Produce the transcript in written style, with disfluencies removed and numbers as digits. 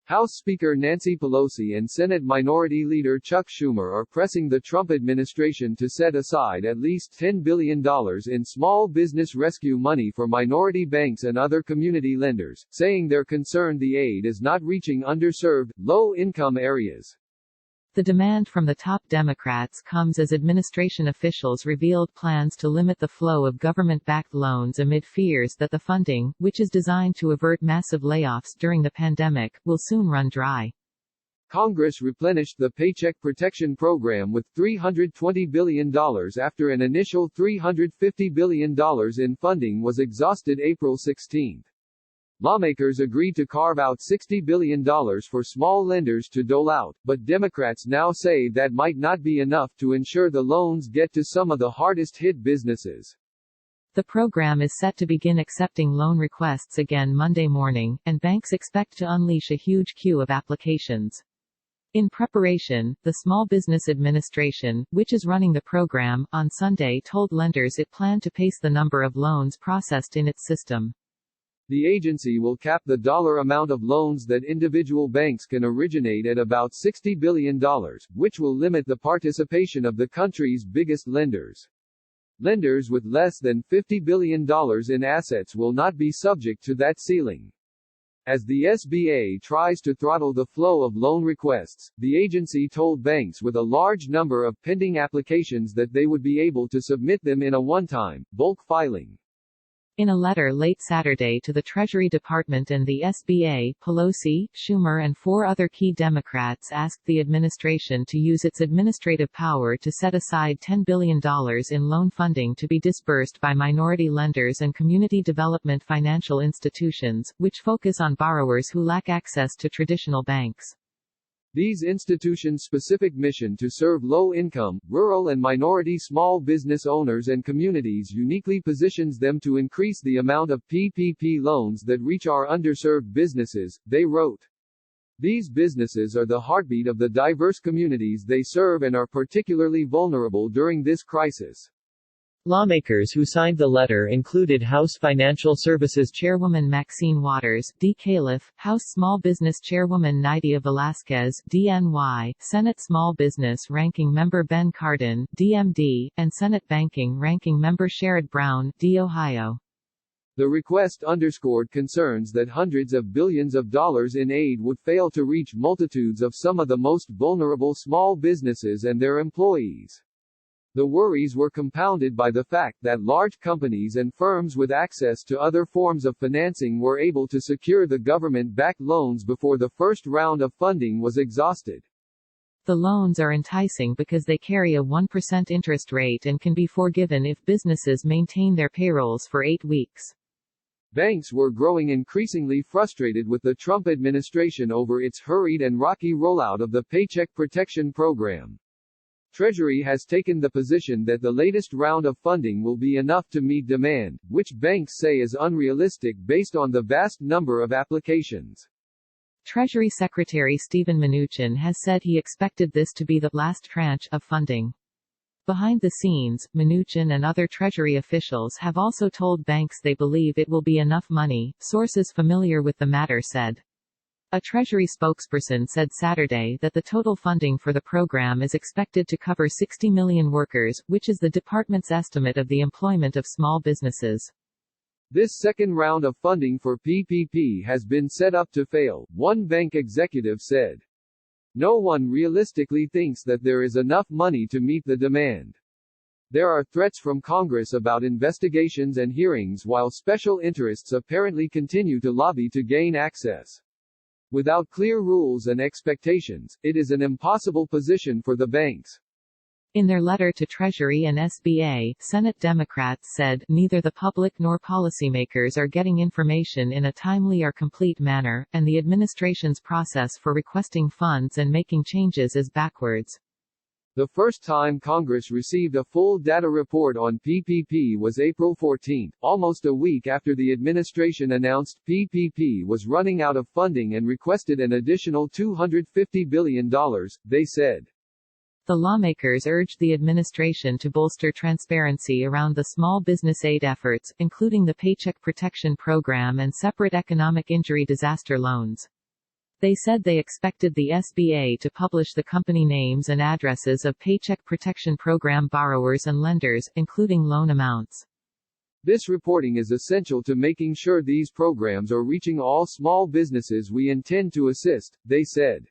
House Speaker Nancy Pelosi and Senate Minority Leader Chuck Schumer are pressing the Trump administration to set aside at least $10 billion in small business rescue money for minority banks and other community lenders, saying they're concerned the aid is not reaching underserved, low-income areas. The demand from the top Democrats comes as administration officials revealed plans to limit the flow of government-backed loans amid fears that the funding, which is designed to avert massive layoffs during the pandemic, will soon run dry. Congress replenished the Paycheck Protection Program with $320 billion after an initial $350 billion in funding was exhausted April 16. Lawmakers agreed to carve out $60 billion for small lenders to dole out, but Democrats now say that might not be enough to ensure the loans get to some of the hardest-hit businesses. The program is set to begin accepting loan requests again Monday morning, and banks expect to unleash a huge queue of applications. In preparation, the Small Business Administration, which is running the program, on Sunday told lenders it planned to pace the number of loans processed in its system. The agency will cap the dollar amount of loans that individual banks can originate at about $60 billion, which will limit the participation of the country's biggest lenders. Lenders with less than $50 billion in assets will not be subject to that ceiling. As the SBA tries to throttle the flow of loan requests, the agency told banks with a large number of pending applications that they would be able to submit them in a one-time, bulk filing. In a letter late Saturday to the Treasury Department and the SBA, Pelosi, Schumer and 4 other key Democrats asked the administration to use its administrative power to set aside $10 billion in loan funding to be disbursed by minority lenders and community development financial institutions, which focus on borrowers who lack access to traditional banks. These institutions' specific mission to serve low-income, rural and minority small business owners and communities uniquely positions them to increase the amount of PPP loans that reach our underserved businesses, they wrote. These businesses are the heartbeat of the diverse communities they serve and are particularly vulnerable during this crisis. Lawmakers who signed the letter included House Financial Services Chairwoman Maxine Waters, D. Califf, House Small Business Chairwoman Nydia Velasquez, DNY, Senate Small Business Ranking Member Ben Cardin, DMD, and Senate Banking Ranking Member Sherrod Brown, D. Ohio. The request underscored concerns that hundreds of billions of dollars in aid would fail to reach multitudes of some of the most vulnerable small businesses and their employees. The worries were compounded by the fact that large companies and firms with access to other forms of financing were able to secure the government-backed loans before the first round of funding was exhausted. The loans are enticing because they carry a 1% interest rate and can be forgiven if businesses maintain their payrolls for 8 weeks. Banks were growing increasingly frustrated with the Trump administration over its hurried and rocky rollout of the Paycheck Protection Program. Treasury has taken the position that the latest round of funding will be enough to meet demand, which banks say is unrealistic based on the vast number of applications. Treasury Secretary Steven Mnuchin has said he expected this to be the last tranche of funding. Behind the scenes, Mnuchin and other Treasury officials have also told banks they believe it will be enough money, sources familiar with the matter said. A Treasury spokesperson said Saturday that the total funding for the program is expected to cover 60 million workers, which is the department's estimate of the employment of small businesses. This second round of funding for PPP has been set up to fail, one bank executive said. No one realistically thinks that there is enough money to meet the demand. There are threats from Congress about investigations and hearings while special interests apparently continue to lobby to gain access. Without clear rules and expectations, it is an impossible position for the banks. In their letter to Treasury and SBA, Senate Democrats said, neither the public nor policymakers are getting information in a timely or complete manner, and the administration's process for requesting funds and making changes is backwards. The first time Congress received a full data report on PPP was April 14, almost a week after the administration announced PPP was running out of funding and requested an additional $250 billion, they said. The lawmakers urged the administration to bolster transparency around the small business aid efforts, including the Paycheck Protection Program and separate economic injury disaster loans. They said they expected the SBA to publish the company names and addresses of Paycheck Protection Program borrowers and lenders, including loan amounts. This reporting is essential to making sure these programs are reaching all small businesses we intend to assist, they said.